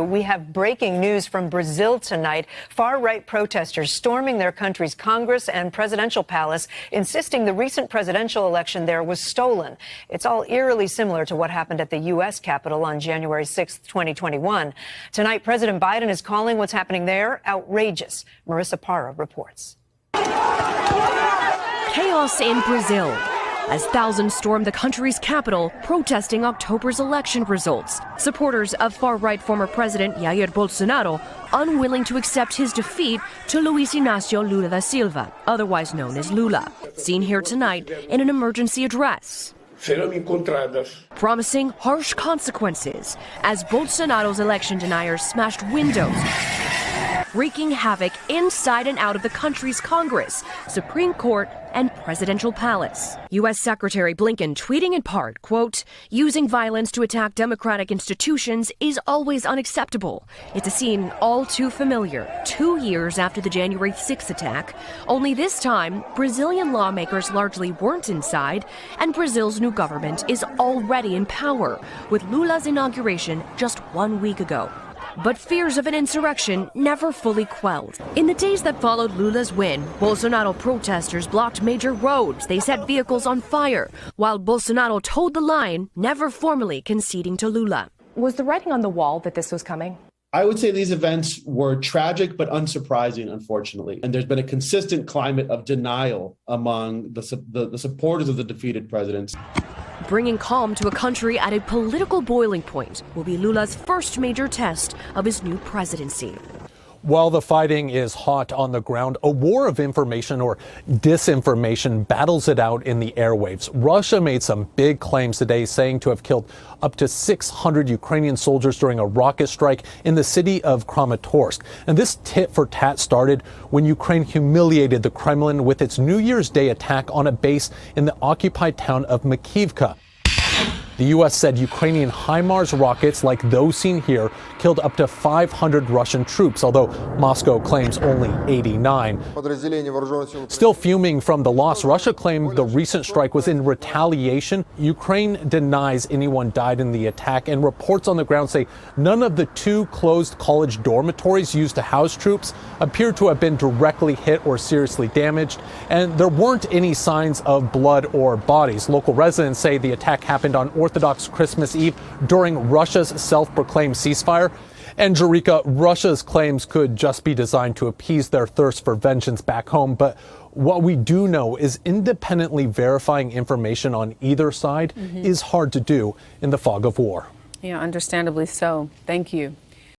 We have breaking news from Brazil tonight. Far-right protesters storming their country's Congress and presidential palace, insisting the recent presidential election there was stolen. It's all eerily similar to what happened at the U.S. Capitol on January 6, 2021. Tonight, President Biden is calling what's happening there outrageous. Marissa Parra reports. Chaos in Brazil as thousands stormed the country's capital protesting October's election results. Supporters of far-right former President Jair Bolsonaro unwilling to accept his defeat to Luiz Inácio Lula da Silva, otherwise known as Lula, seen here tonight in an emergency address, promising harsh consequences as Bolsonaro's election deniers smashed windows, wreaking havoc inside and out of the country's Congress, Supreme Court, and presidential palace. U.S. Secretary Blinken tweeting in part, quote, "Using violence to attack democratic institutions is always unacceptable. It's a scene all too familiar 2 years after the January 6th attack. Only this time, Brazilian lawmakers largely weren't inside, and Brazil's new government is already in power, with Lula's inauguration just 1 week ago." But fears of an insurrection never fully quelled. In the days that followed Lula's win, Bolsonaro protesters blocked major roads. They set vehicles on fire, while Bolsonaro toed the line, never formally conceding to Lula. Was the writing on the wall that this was coming? I would say these events were tragic but unsurprising, unfortunately. And there's been a consistent climate of denial among the supporters of the defeated presidents. Bringing calm to a country at a political boiling point will be Lula's first major test of his new presidency. While the fighting is hot on the ground, a war of information or disinformation battles it out in the airwaves. Russia made some big claims today, saying to have killed up to 600 Ukrainian soldiers during a rocket strike in the city of Kramatorsk. And this tit for tat started when Ukraine humiliated the Kremlin with its New Year's Day attack on a base in the occupied town of Makivka. The U.S. said Ukrainian HIMARS rockets, like those seen here, killed up to 500 Russian troops, although Moscow claims only 89. Still fuming from the loss, Russia claimed the recent strike was in retaliation. Ukraine denies anyone died in the attack, and reports on the ground say none of the two closed college dormitories used to house troops appear to have been directly hit or seriously damaged, and there weren't any signs of blood or bodies. Local residents say the attack happened on Orthodox Christmas Eve during Russia's self-proclaimed ceasefire. And Jerika, Russia's claims could just be designed to appease their thirst for vengeance back home. But what we do know is independently verifying information on either side is hard to do in the fog of war. Yeah, understandably so. Thank you.